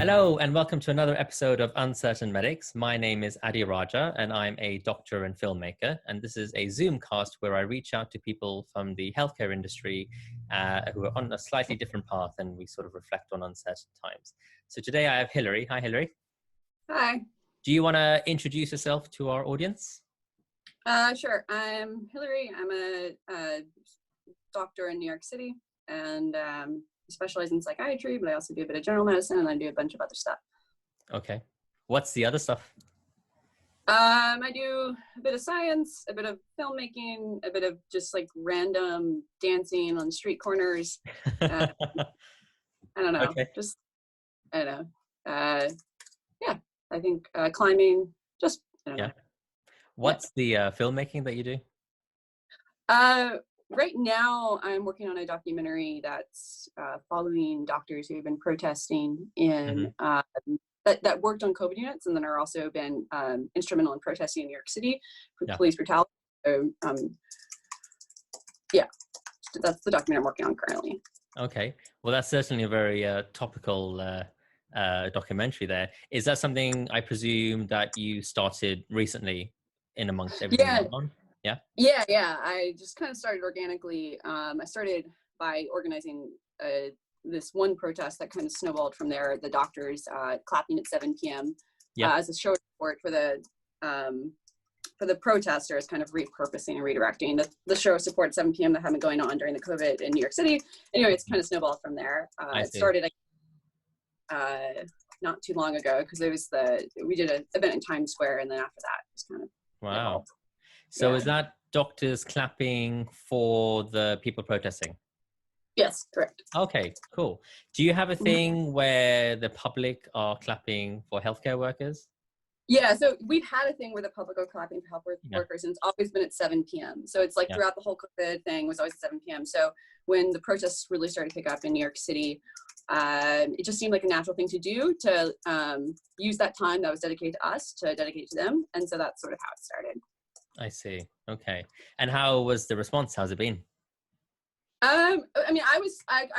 Hello and welcome to another episode of Uncertain Medics. My name is Adi Raja and I'm a doctor and filmmaker. And this is a Zoom cast where I reach out to people from the healthcare industry who are on a slightly different path and we sort of reflect on uncertain times. So today I have Hilary. Hi, Hilary. Hi. Do you want to introduce yourself to our audience? Sure. I'm Hilary. I'm a doctor in New York City and specialize in psychiatry, but I also do a bit of general medicine and I do a bunch of other stuff. Okay. What's the other stuff? I do a bit of science, a bit of filmmaking, a bit of just like random dancing on street corners. I don't know. Okay. Just, I don't know. Yeah, I think climbing, just, I don't know. What's the filmmaking that you do? Right now, I'm working on a documentary that's following doctors who have been protesting in that worked on COVID units, and then are also been instrumental in protesting in New York City for police brutality. So, yeah, that's the documentary I'm working on currently. Okay, well, that's certainly a very topical documentary. There is that something I presume that you started recently in amongst everything going on? Yeah. I just kind of started organically. I started by organizing this one protest that kind of snowballed from there. The doctors clapping at 7 p.m. As a show support for the protesters, kind of repurposing and redirecting the show support at 7 p.m. that had been going on during the COVID in New York City. Anyway, it's kind of snowballed from there. It started not too long ago because we did an event in Times Square, and then after that, it's kind of evolved. So is that doctors clapping for the people protesting? Yes, correct. Okay, cool. Do you have a thing where the public are clapping for healthcare workers? Yeah, so we've had a thing where the public are clapping for health workers, and it's always been at 7 p.m. So it's like throughout the whole COVID thing was always at 7 p.m. So when the protests really started to pick up in New York City, it just seemed like a natural thing to do to use that time that was dedicated to us to dedicate to them. And so that's sort of how it started. I see. Okay. And how was the response? How's it been? I mean, I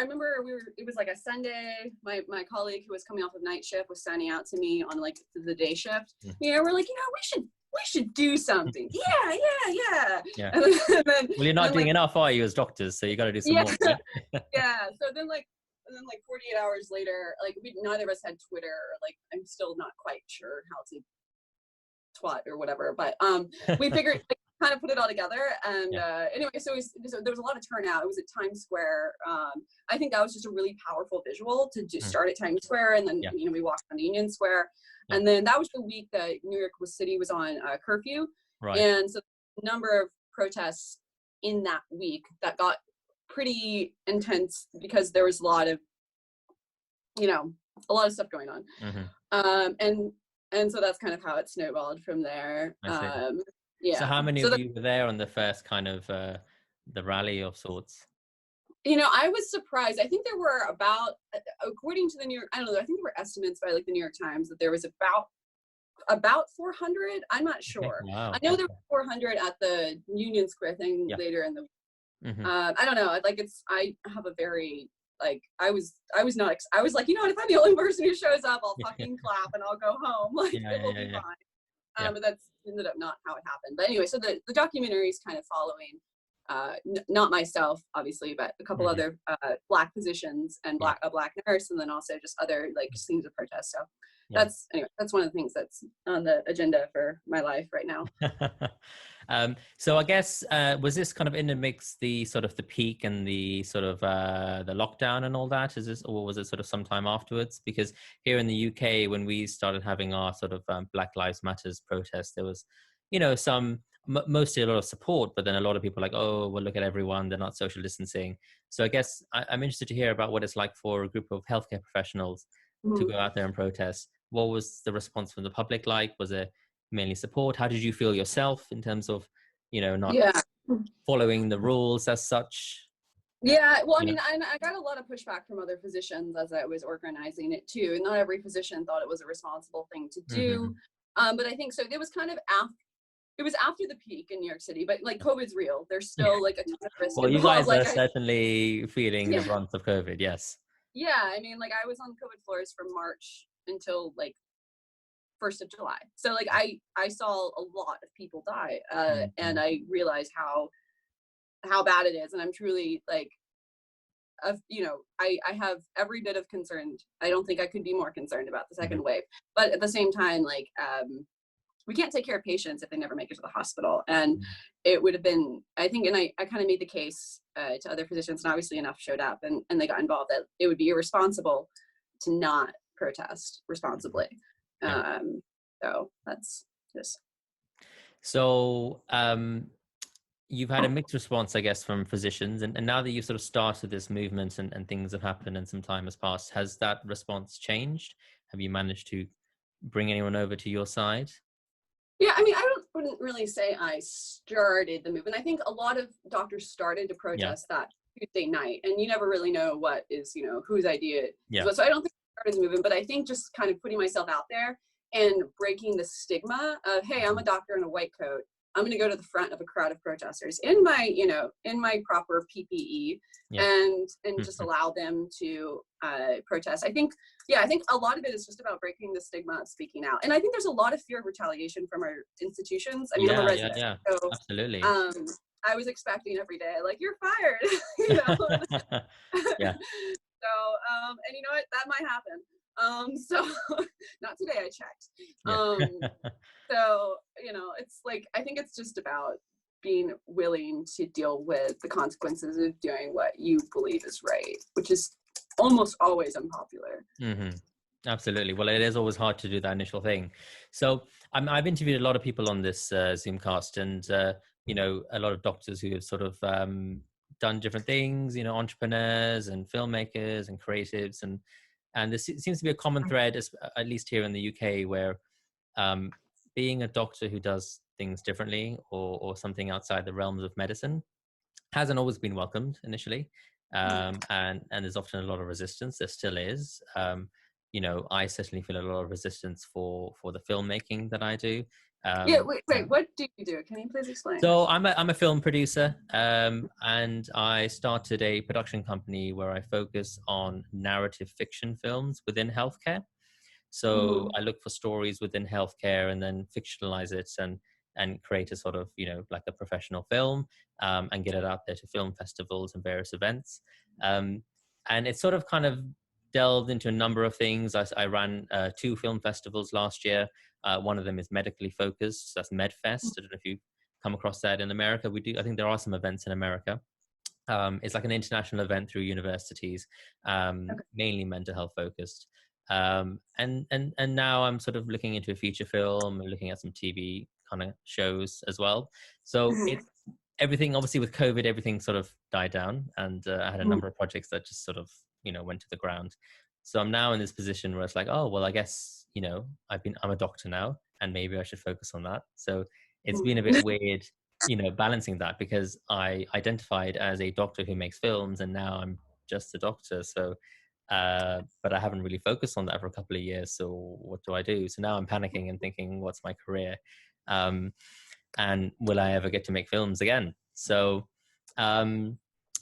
remember it was like a Sunday, my colleague who was coming off of night shift was signing out to me on like the day shift. We're like, we should do something. Yeah. And then, well, you're not doing enough, are you, as doctors? So you got to do some more. Right? So then 48 hours later, like neither of us had Twitter. Like I'm still not quite sure how to twat or whatever, but we figured kind of put it all together, and anyway, so there was a lot of turnout. It was at Times Square. I think that was just a really powerful visual to just start at Times Square, and then we walked on Union Square, and then that was the week that New York City was on curfew, and so the number of protests in that week that got pretty intense because there was a lot of stuff going on, and so that's kind of how it snowballed from there. So how many of you were there on the first kind of the rally of sorts? I was surprised. I think there were according to the New York, I don't know, I think there were estimates by like the New York Times that there was about 400. I'm not sure. Wow. I know there were 400 at the Union Square thing later in the week. I don't know. Like I have a very I was like, if I'm the only person who shows up, I'll fucking clap and I'll go home. Like it will be fine. But that's ended up not how it happened. But anyway, so the documentary is kind of following, not myself, obviously, but a couple other Black physicians and a Black nurse, and then also just other scenes of protest. So that's one of the things that's on the agenda for my life right now. So I guess was this kind of in the mix, the sort of the peak and the sort of the lockdown and all that? Or was it sort of sometime afterwards? Because here in the UK, when we started having our sort of Black Lives Matters protest, there was, mostly a lot of support, but then a lot of people like, oh, well, look at everyone, they're not social distancing. So I guess I'm interested to hear about what it's like for a group of healthcare professionals to go out there and protest. What was the response from the public like? Was it mainly support? How did you feel yourself in terms of, not following the rules as such? Yeah, well, I mean, I got a lot of pushback from other physicians as I was organizing it too. And not every physician thought it was a responsible thing to do. But I think so. It was kind of after the peak in New York City, but COVID's real. There's still a ton of risk. Well, you guys are certainly feeling the brunt of COVID, yes. Yeah, I mean, I was on COVID floors from March until like 1st of July. So like I saw a lot of people die, and I realized how bad it is, and I'm truly like, I have every bit of concern. I don't think I could be more concerned about the second wave, but at the same time, like we can't take care of patients if they never make it to the hospital. And it would have been, I think, and I kind of made the case to other physicians, and obviously enough showed up and they got involved, that it would be irresponsible to not protest responsibly. So that's just. So you've had a mixed response, I guess, from physicians. And now that you've sort of started this movement and things have happened and some time has passed, has that response changed? Have you managed to bring anyone over to your side? Yeah, I mean, wouldn't really say I started the movement. I think a lot of doctors started to protest that Tuesday night, and you never really know what is, whose idea it was. So I don't think I started the movement, but I think just kind of putting myself out there and breaking the stigma of, hey, I'm a doctor in a white coat. I'm going to go to the front of a crowd of protesters in my, in my proper PPE, and just allow them to protest. I think a lot of it is just about breaking the stigma of speaking out. And I think there's a lot of fear of retaliation from our institutions. I mean, I'm a resident, so absolutely. I was expecting every day, like, you're fired, Yeah. So, and you know what, that might happen. So not today, I checked. So, it's like, I think it's just about being willing to deal with the consequences of doing what you believe is right, which is almost always unpopular. Absolutely. Well, it is always hard to do that initial thing. So I've interviewed a lot of people on this Zoomcast, and, a lot of doctors who have sort of done different things, entrepreneurs and filmmakers and creatives. And there seems to be a common thread, at least here in the UK, where being a doctor who does things differently or something outside the realms of medicine hasn't always been welcomed initially. And there's often a lot of resistance. There still is. I certainly feel a lot of resistance for the filmmaking that I do. Wait, what do you do? Can you please explain? So I'm a film producer, and I started a production company where I focus on narrative fiction films within healthcare. So I look for stories within healthcare and then fictionalize it and create a sort of, like a professional film, and get it out there to film festivals and various events. And it sort of kind of delved into a number of things. I ran 2 film festivals last year. One of them is medically focused. So that's MedFest. I don't know if you come across that in America. We do. I think there are some events in America. It's like an international event through universities, mainly mental health focused. And now I'm sort of looking into a feature film and looking at some TV kind of shows as well. So it's everything, obviously with COVID, everything sort of died down, and I had a number of projects that just sort of, went to the ground. So I'm now in this position where it's like, oh, well, I guess, I'm a doctor now, and maybe I should focus on that. So it's been a bit weird, balancing that, because I identified as a doctor who makes films, and now I'm just a doctor. So but I haven't really focused on that for a couple of years. So what do I do? So now I'm panicking and thinking, what's my career? And will I ever get to make films again? So,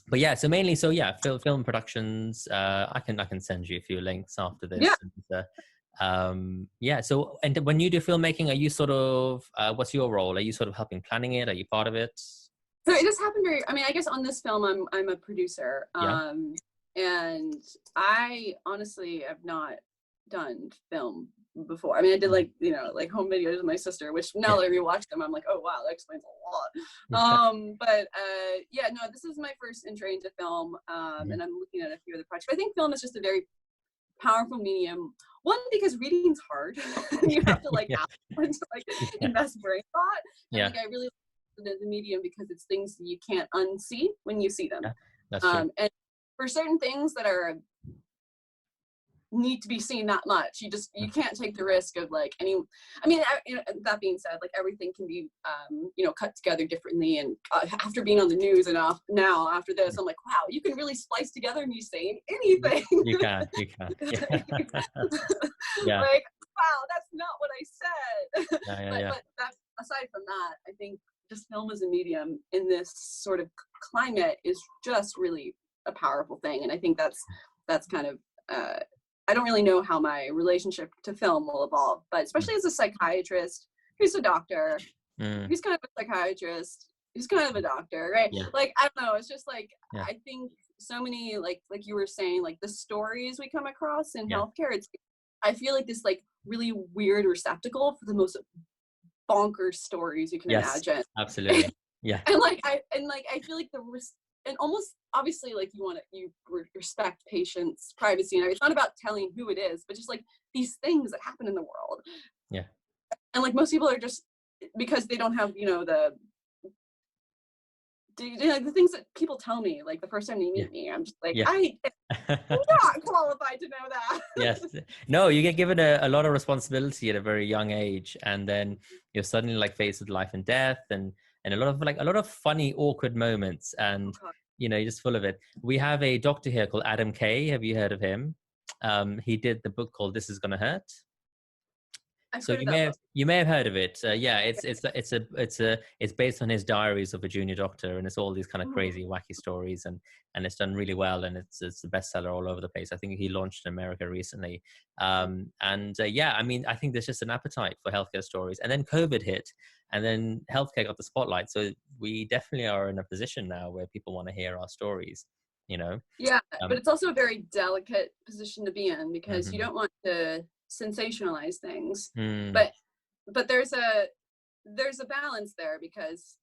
but yeah, so mainly, film productions. I can send you a few links after this. And, so, and when you do filmmaking, are you sort of, what's your role? Are you sort of helping planning it? Are you part of it? So it just happened I guess on this film, I'm a producer. And I honestly have not done film before. I mean, I did like home videos with my sister, which now that I rewatch them, I'm like, oh wow, that explains a lot. But no, this is my first entry into film, and I'm looking at a few other projects. But I think film is just a very powerful medium. One, because reading's hard. You have to ask someone to invest brain thought. And I really like the medium because it's things that you can't unsee when you see them. That's true. And for certain things that are need to be seen that much, you can't take the risk of that being said, everything can be cut together differently, and after being on the news enough now after this, I'm like, wow, you can really splice together me saying anything. You can wow, that's not what I said. But that, aside from that, I think just film as a medium in this sort of climate is just really a powerful thing, and I think that's kind of I don't really know how my relationship to film will evolve, but especially as a psychiatrist who's a doctor, who's kind of a psychiatrist, who's kind of a doctor, right? Yeah. Like, I don't know, it's just like, Yeah. I think so many, like you were saying, like the stories we come across in Yeah. healthcare, I feel like this like really weird receptacle for the most bonkers stories you can imagine. Absolutely. Yeah. And I feel like and almost obviously like you respect patients' privacy, and it's not about telling who it is, but just like these things that happen in the world. Yeah. And like most people are just, because they don't have, you know, the things that people tell me, like the first time they meet me, I'm just like, I'm not qualified to know that. Yes. No, you get given a lot of responsibility at a very young age, and then you're suddenly like faced with life and death, and a lot of funny, awkward moments, and you know, you're just full of it. We have a doctor here called Adam Kay. Have you heard of him? He did the book called This Is Gonna Hurt. So you may have heard of it. Yeah, it's based on his diaries of a junior doctor, and it's all these kind of crazy, wacky stories, and it's done really well, and it's a bestseller all over the place. I think he launched in America recently, yeah, I mean, I think there's just an appetite for healthcare stories, and then COVID hit, and then healthcare got the spotlight. So we definitely are in a position now where people want to hear our stories. You know. Yeah, but it's also a very delicate position to be in, because you don't want to sensationalize things, but there's a balance there, because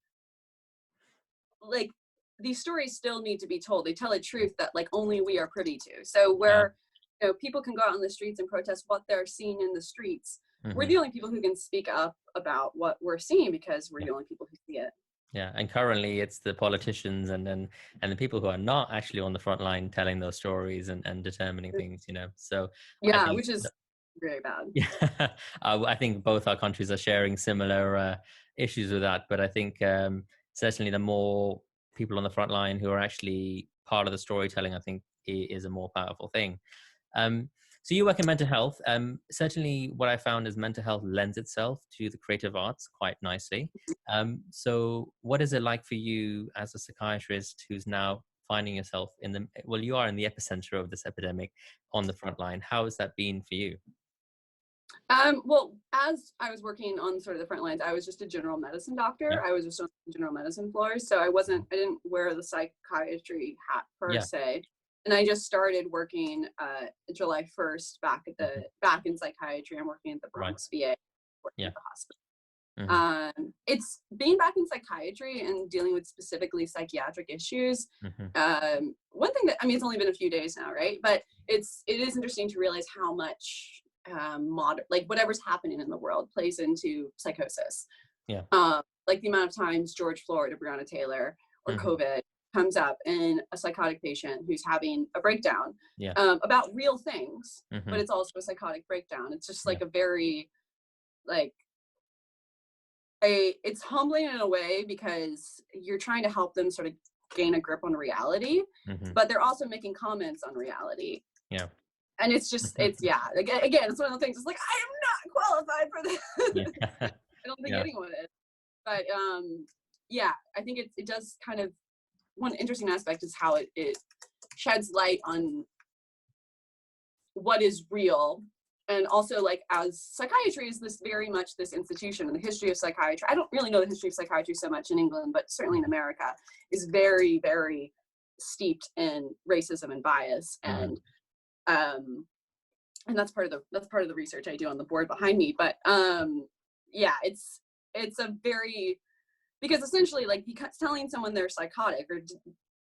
like these stories still need to be told. They tell a truth that like only we are privy to. So where you know, people can go out on the streets and protest what they're seeing in the streets, we're the only people who can speak up about what we're seeing, because we're the only people who see it. Yeah, and currently it's the politicians and the people who are not actually on the front line telling those stories and determining things, you know. So yeah, I think, which is very bad. Yeah, I think both our countries are sharing similar issues with that. But I think certainly the more people on the front line who are actually part of the storytelling, I think is a more powerful thing. So you work in mental health. Certainly what I found is mental health lends itself to the creative arts quite nicely. So what is it like for you as a psychiatrist who's now finding yourself you are in the epicenter of this epidemic on the front line? How has that been for you? Well, as I was working on sort of the front lines, I was just a general medicine doctor. I was just on general medicine floors. So I didn't wear the psychiatry hat per se. And I just started working July 1st back in psychiatry. I'm working at the Bronx VA, working at the hospital. It's being back in psychiatry and dealing with specifically psychiatric issues. One thing that, I mean, it's only been a few days now, right? But it is interesting to realize how much like whatever's happening in the world plays into psychosis. Like the amount of times George Floyd or Breonna Taylor or COVID comes up in a psychotic patient who's having a breakdown about real things, but it's also a psychotic breakdown. It's just like a very like it's humbling in a way, because you're trying to help them sort of gain a grip on reality, but they're also making comments on reality. And it's just, again, it's one of the things, it's like, I am not qualified for this. I don't think anyone is. But I think it does kind of, one interesting aspect is how it sheds light on what is real. And also, like, as psychiatry is very much this institution, and the history of psychiatry, I don't really know the history of psychiatry so much in England, but certainly in America, is very, very steeped in racism and bias. And that's part of the research I do on the board behind me. But it's a very, because essentially, like, telling someone they're psychotic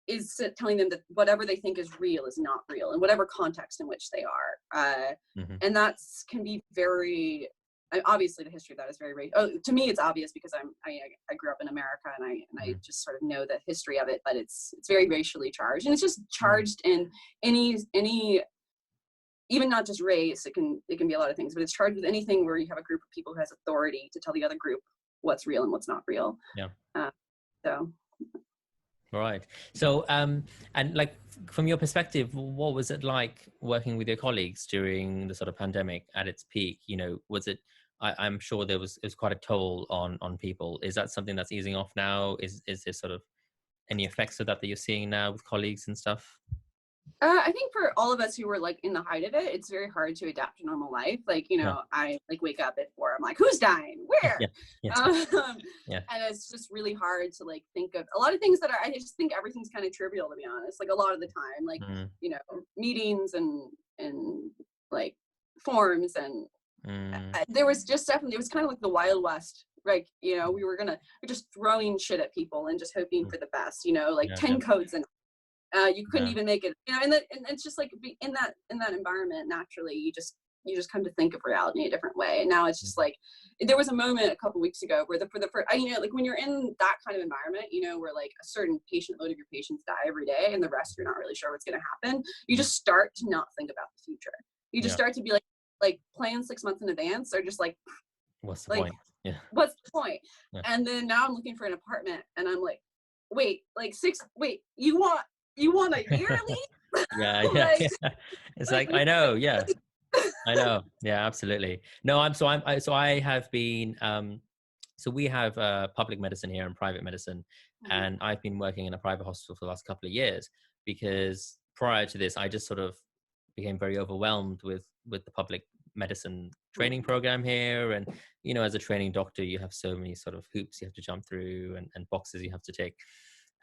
is telling them that whatever they think is real is not real, in whatever context in which they are. And that can be very, obviously the history of that is very, to me it's obvious, because I grew up in America, and I just sort of know the history of it, but it's very racially charged, and it's just charged in any even not just race. It can be a lot of things, but it's charged with anything where you have a group of people who has authority to tell the other group what's real and what's not real. So right. So and like, from your perspective, what was it like working with your colleagues during the sort of pandemic at its peak? You know, was it, I'm sure it was quite a toll on people. Is that something that's easing off now? Is there sort of any effects of that you're seeing now with colleagues and stuff? I think for all of us who were like in the height of it, it's very hard to adapt to normal life. Like, you Yeah. know, I like wake up at 4. I'm like, who's dying? Where? Yeah. Yeah. Um, Yeah. and it's just really hard to like think of a lot of things that are, I just think everything's kind of trivial, to be honest. Like a lot of the time, like, Mm, you know, meetings and like forms and mm, there was just definitely, it was kind of like the Wild West. Like, you know, we're just throwing shit at people and just hoping mm. for the best, you know, like Yeah. Yeah. 10 codes and you couldn't Yeah. even make it, you know, and it's just like in that environment, naturally, you just come to think of reality in a different way. And now it's just like, there was a moment a couple weeks ago where for the first, you know, like when you're in that kind of environment, you know, where like a certain load of your patients die every day and the rest you're not really sure what's going to happen, you Mm. just start to not think about the future. You just Yeah. start to be like plan 6 months in advance, or just What's the like point? Yeah. what's the point? Yeah. And then now I'm looking for an apartment and I'm like, wait, like you want a year lease? Yeah. Yeah. like, Yeah. It's like like, I know. Yeah. I know. Yeah, absolutely. No, so I have been, so we have public medicine here and private medicine, Mhm, and I've been working in a private hospital for the last couple of years because prior to this, I just sort of became very overwhelmed with the public medicine training mhm, program here. And, you know, as a training doctor, you have so many sort of hoops you have to jump through and boxes you have to tick.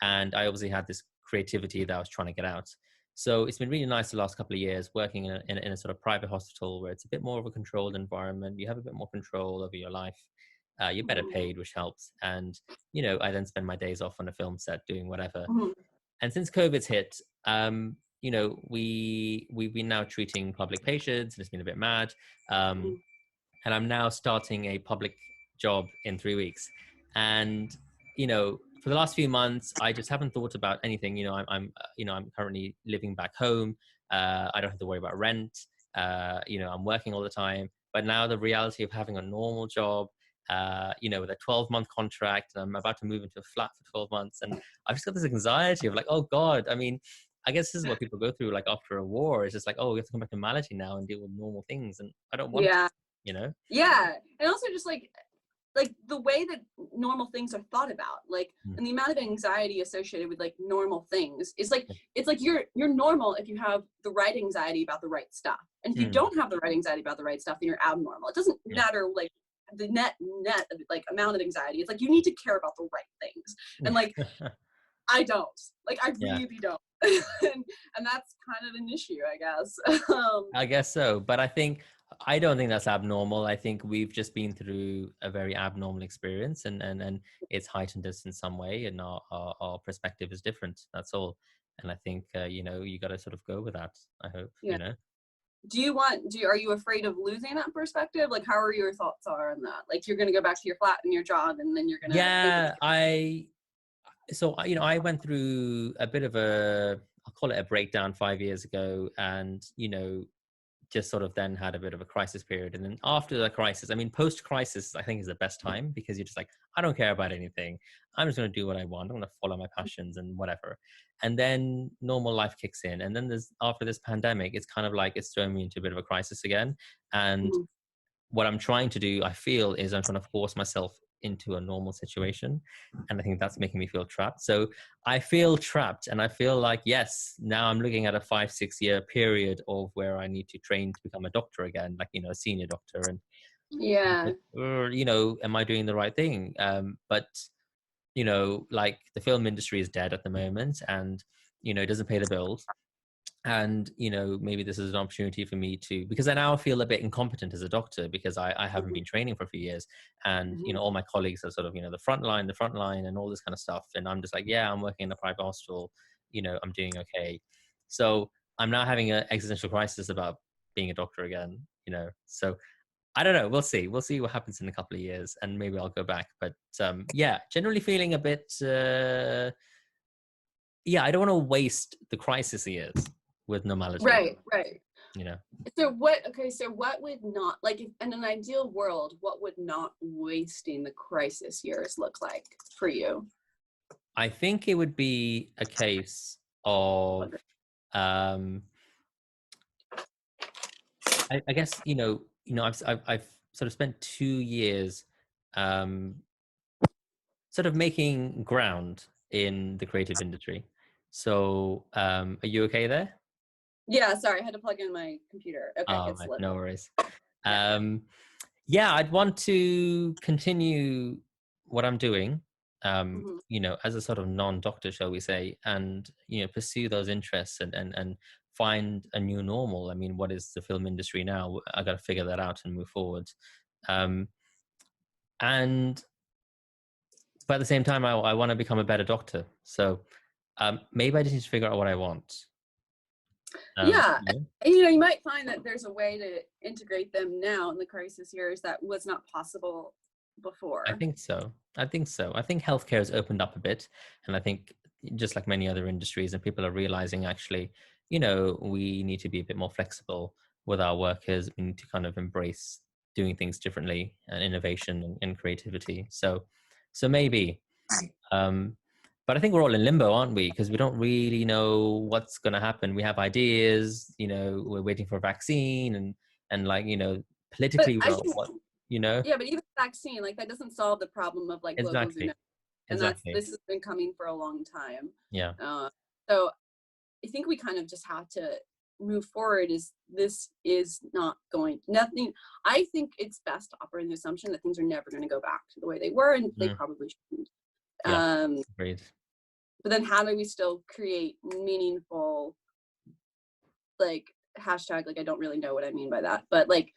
And I obviously had this creativity that I was trying to get out. So it's been really nice the last couple of years working in a sort of private hospital where it's a bit more of a controlled environment. You have a bit more control over your life. You're better mhm, paid, which helps. And, you know, I then spend my days off on a film set doing whatever. mhm, And since COVID's hit, you know, we've been now treating public patients, and it's been a bit mad. Um, mhm, and I'm now starting a public job in 3 weeks. And you know, for the last few months, I just haven't thought about anything. You know, you know, I'm currently living back home. I don't have to worry about rent. You know, I'm working all the time. But now the reality of having a normal job, you know, with a 12-month contract, and I'm about to move into a flat for 12 months, and I've just got this anxiety of like, oh God, I mean, I guess this is what people go through like after a war. It's just like, oh, we have to come back to normality now and deal with normal things, and I don't want to, yeah, you know. yeah. And also just like the way that normal things are thought about, like, Mm. and the amount of anxiety associated with like normal things is like, it's like you're normal if you have the right anxiety about the right stuff, and if you Mm. don't have the right anxiety about the right stuff, then you're abnormal. It doesn't Yeah. matter like the net of, like, amount of anxiety. It's like you need to care about the right things, and like I don't, like, I Yeah, really don't. And that's kind of an issue, I guess. I guess so. But I don't think that's abnormal. I think we've just been through a very abnormal experience, and it's heightened us in some way, and our perspective is different. That's all. And I think you know, you got to sort of go with that. I hope, Yeah. you know. Are you afraid of losing that perspective? Like, how are your thoughts on that? Like, you're going to go back to your flat and your job, and then you're going to live with Yeah, you know, I went through a bit of I'll call it a breakdown 5 years ago, and you know, just sort of then had a bit of a crisis period. And then after the crisis, I mean, post crisis, I think is the best time because you're just like, I don't care about anything. I'm just going to do what I want. I'm going to follow my passions and whatever. And then normal life kicks in. And then after this pandemic, it's kind of like it's thrown me into a bit of a crisis again. And Mhm. what I'm trying to do, I feel, is I'm trying to force myself into a normal situation. And I think that's making me feel trapped. So I feel trapped, and I feel like, yes, now I'm looking at a 5-6 year period of where I need to train to become a doctor again, like, you know, a senior doctor. And, Yeah. you know, am I doing the right thing? But, you know, like the film industry is dead at the moment, and, you know, it doesn't pay the bills. And you know, maybe this is an opportunity for me to, because I now feel a bit incompetent as a doctor because I haven't Mhm. been training for a few years. And you Mhm. know, all my colleagues are sort of, you know, the front line and all this kind of stuff, and I'm just like, yeah, I'm working in a private hospital, you know, I'm doing okay. So I'm now having an existential crisis about being a doctor again, you know. So I don't know, we'll see what happens in a couple of years, and maybe I'll go back. But yeah, generally feeling a bit yeah, I don't want to waste the crisis years with normality, Right, right. you know. So what would not, like, if, in an ideal world, what would not wasting the crisis years look like for you? I think it would be a case of, um, I guess, I've sort of spent 2 years, um, sort of making ground in the creative industry. So, are you okay there? Yeah, sorry, I had to plug in my computer. Okay, Oh, it's right, lit. no worries. Yeah. Yeah, I'd want to continue what I'm doing, Hmm. as a sort of non-doctor, shall we say, and pursue those interests and find a new normal. I mean, what is the film industry now? I got to figure that out and move forward. Um, and but at the same time, I want to become a better doctor. So maybe I just need to figure out what I want. Yeah, You know? you might find that there's a way to integrate them now in the crisis years that was not possible I before. think so. I think so. I think healthcare has opened up a bit, and I think just like many other industries, and people are realizing actually, we need to be a bit more flexible with our workers. We need to kind of embrace doing things differently and innovation and creativity. So maybe, um, but I think we're all in limbo, aren't we? Because we don't really know what's going to happen. We have ideas, we're waiting for a vaccine, and like But politically, I well, think, what you know yeah, but even vaccine, like that doesn't solve the problem of like global exactly, zoom, and this exactly, has been coming for a long time. yeah. So I think we kind of just have to move forward. This is not going nothing. I think it's best to operate on the assumption that things are never going to go back to the way they were, and they Mm, probably shouldn't. yeah, Um, agreed. but then how do we still create meaningful, like, hashtag, like, I don't really know what I mean by that, but like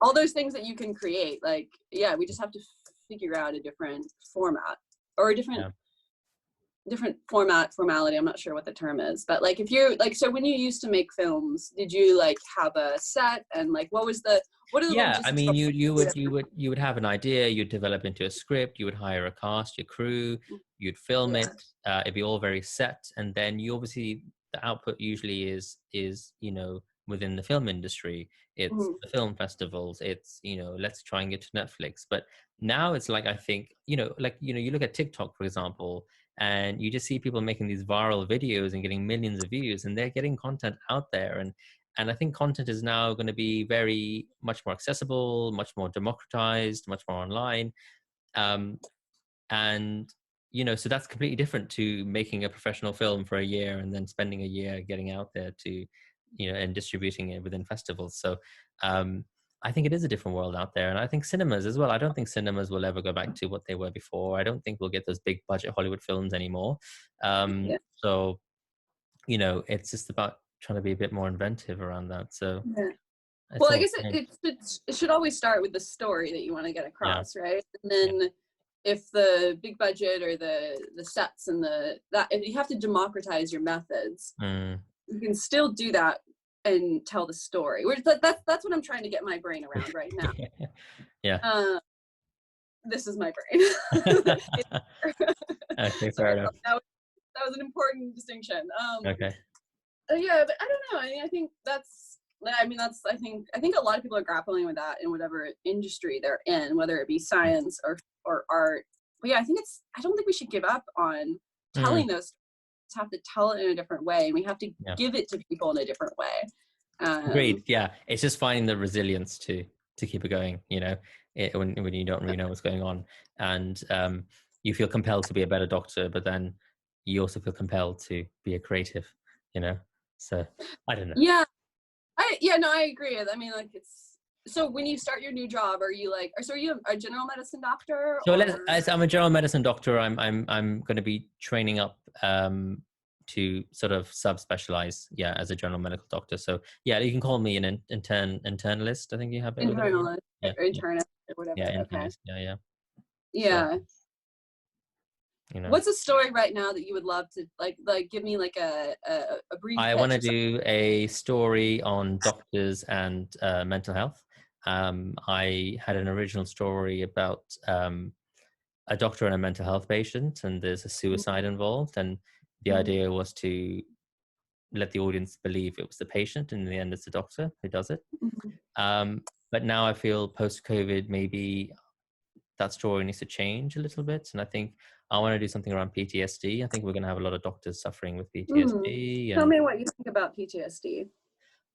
all those things that you can create, like, yeah, we just have to figure out a different format, or a Yeah. different formality. I'm not sure what the term is, but like if you're like, so when you used to make films, did you like have a set, and like what are the Yeah, I logistics? mean, you would have an idea, you'd develop into a script, you would hire a cast, your crew, you'd film Yeah. it. It'd be all very set, and then you obviously the output usually is within the film industry. It's Mhm. the film festivals. It's let's try and get to Netflix. But now it's like I think you look at TikTok for example, and you just see people making these viral videos and getting millions of views, and they're getting content out there, and I think content is now going to be very much more accessible, much more democratized, much more online. Um, and, so that's completely different to making a professional film for a year and then spending a year getting out there to, and distributing it within festivals. So I think it is a different world out there. And I think cinemas as well. I don't think cinemas will ever go back to what they were before. I don't think we'll get those big budget Hollywood films anymore. Yeah. So it's just about trying to be a bit more inventive around that. So Yeah. it's Well, I all guess it should always start with the story that you want to get yeah, across, right? And yeah, then if the big budget or the sets and that, if you have to democratize your methods, mm. you can still do that and tell the story. That's what I'm trying to get my brain around right now. Yeah. Uh, this is my brain. Okay, fair Sorry, enough. that was an important distinction. Okay. Yeah, but I don't know. I mean, I think a lot of people are grappling with that in whatever industry they're in, whether it be science or art. But yeah, I don't think we should give up on Mm, telling those. Just have to tell it in a different way, and we have to yeah. give it to people in a different way. Agreed. Yeah. It's just finding the resilience to keep it going, when you don't really know what's going on. And you feel compelled to be a better doctor, but then you also feel compelled to be a creative, you know? So I don't know. Yeah, no, I agree. I mean, like so when you start your new job, are you like, or so are you a general medicine doctor So or? as I'm a general medicine doctor, I'm going to be training up to sort of subspecialize, yeah, as a general medical doctor. So yeah, you can call me an internalist. I think you have it within you. Internalist Yeah, or yeah, internist or yeah, whatever. Okay. internist. Yeah, yeah. So Yeah. you know, What's a story right now that you would love to like give me like a brief I want pitch to of something? do a story on doctors and mental health. I had an original story about a doctor and a mental health patient, and there's a suicide involved, and the Mhm. idea was to let the audience believe it was the patient, and in the end it's the doctor who does it. Mhm. But now I feel post COVID maybe that story needs to change a little bit, and I think I want to do something around PTSD. I think we're going to have a lot of doctors suffering with Mhm. PTSD. Tell And me what you think about PTSD.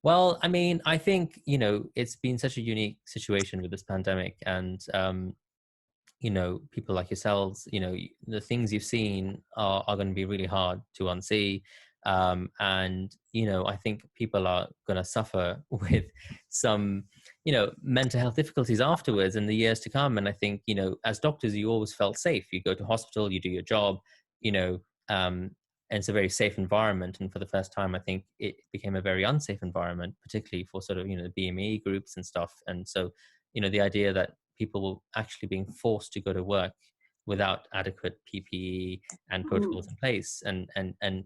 well, I mean, I think it's been such a unique situation with this pandemic, and people like yourselves, the things you've seen are going to be really hard to unsee. And, you know, I think people are going to suffer with some, you know, mental health difficulties afterwards in the years to come. And I think, you know, as doctors, you always felt safe. You go to hospital, you do your job, you know, and it's a very safe environment. And for the first time, I think it became a very unsafe environment, particularly for sort of, you know, the BME groups and stuff. And so, you know, the idea that people were actually being forced to go to work without adequate PPE and protocols in place, and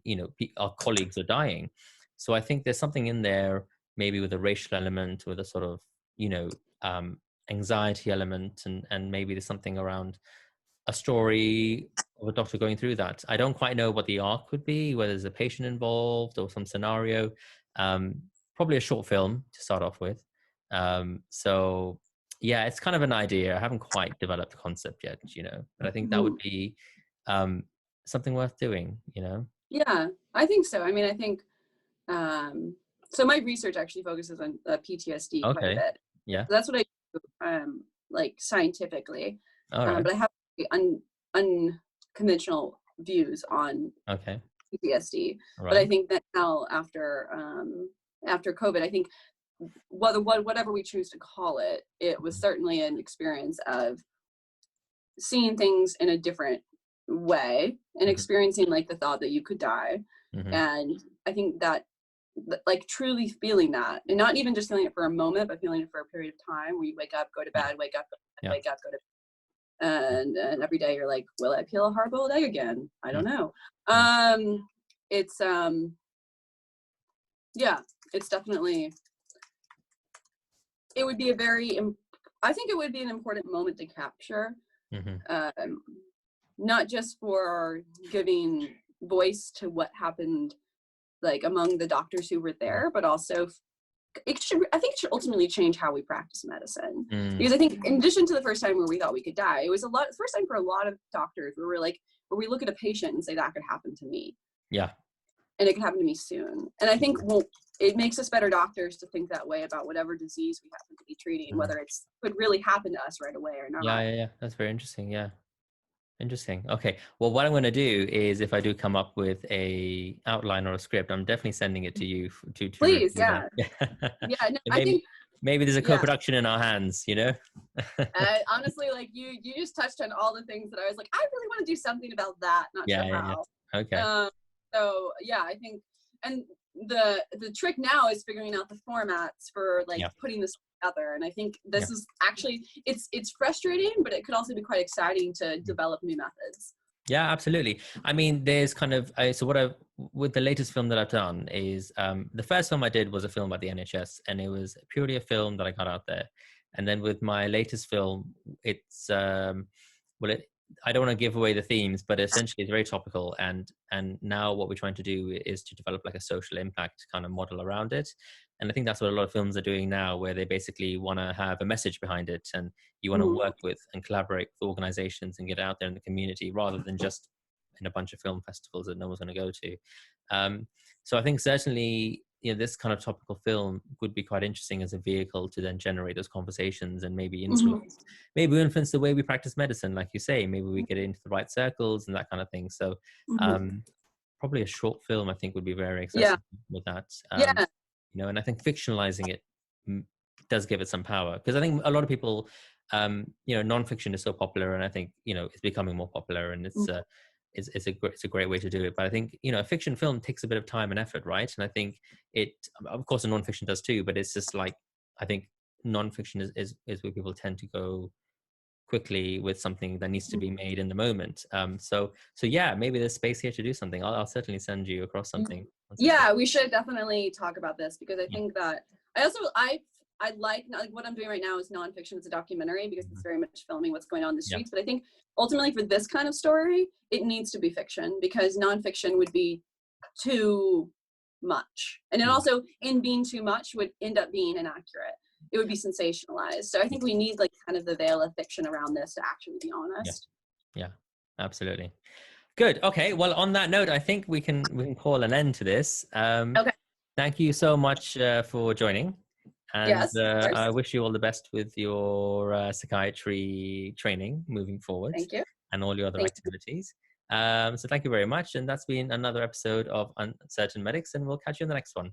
you know, our colleagues are dying. So I think there's something in there, maybe with a racial element, with a sort of, you know, anxiety element, and maybe there's something around a story of a doctor going through that. I don't quite know what the arc would be, whether there's a patient involved or some scenario. Probably a short film to start off with. So yeah, it's kind of an idea. I haven't quite developed the concept yet, you know, but I think that would be something worth doing, you know? Yeah, I think so. I mean, I think, so my research actually focuses on PTSD quite a Okay. bit. Yeah. So that's what I do, like scientifically. All right. But I have unconventional views on Okay. PTSD. Right. But I think that now after COVID, I think whatever we choose to call it, it was certainly an experience of seeing things in a different way and experiencing like the thought that you could die. And I think that like truly feeling that, and not even just feeling it for a moment, but feeling it for a period of time where you wake up, go to bed, wake up, wake up, go to bed. And every day you're like, will I peel a hard-boiled egg again? I don't know. It's yeah, it's definitely, it would be a very, I think it would be an important moment to capture, not just for giving voice to what happened like among the doctors who were there, but also I think it should ultimately change how we practice medicine. Because I think in addition to the first time where we thought we could die, it was the first time for a lot of doctors where we're like, where we look at a patient and say that could happen to me. Yeah. And it could happen to me soon. And I think, well, it makes us better doctors to think that way about whatever disease we happen to be treating, whether it's could really happen to us right away or not. Yeah. That's very interesting. Yeah. Interesting. Okay. Well, what I'm going to do is, if I do come up with a outline or a script, I'm definitely sending it to you to Please, review yeah. that. Yeah, no, I maybe, think maybe there's a co-production in our hands, you know? honestly, like you just touched on all the things that I was like, I really want to do something about that. Not sure how. Okay. So yeah, I think, and the trick now is figuring out the formats for like putting this together. And I think this is actually, it's frustrating, but it could also be quite exciting to develop new methods. Yeah, absolutely. I mean, there's kind of, so with the latest film that I've done is, the first film I did was a film about the NHS, and it was purely a film that I got out there. And then with my latest film, it's, I don't want to give away the themes, but essentially it's very topical. And now what we're trying to do is to develop like a social impact kind of model around it. And I think that's what a lot of films are doing now, where they basically want to have a message behind it, and you want to work with and collaborate with organizations and get out there in the community, rather than just in a bunch of film festivals that no one's going to go to. So I think certainly, you know, this kind of topical film would be quite interesting as a vehicle to then generate those conversations and maybe influence, the way we practice medicine, like you say. Maybe we get into the right circles and that kind of thing. So probably a short film, I think, would be very accessible with that. You know, and I think fictionalizing it does give it some power, because I think a lot of people, you know, nonfiction is so popular, and I think, you know, it's becoming more popular, and it's a great way to do it. But I think, you know, a fiction film takes a bit of time and effort, right? And I think it, of course, a nonfiction does too, but it's just like, I think nonfiction is where people tend to go quickly with something that needs to be made in the moment. So yeah, maybe there's space here to do something. I'll certainly send you across something. Yeah, we should definitely talk about this, because I think that I like what I'm doing right now is nonfiction. It's a documentary, because it's very much filming what's going on in the streets. But I think ultimately for this kind of story, it needs to be fiction, because nonfiction would be too much. And then also, in being too much, would end up being inaccurate. It would be sensationalized. So I think we need like kind of the veil of fiction around this to actually be honest. Yeah, absolutely. Good. Okay. Well, on that note, I think we can call an end to this. Okay. Thank you so much for joining. And yes, I wish you all the best with your psychiatry training moving forward. Thank you. And all your other activities. So thank you very much. And that's been another episode of Uncertain Medics, and we'll catch you in the next one.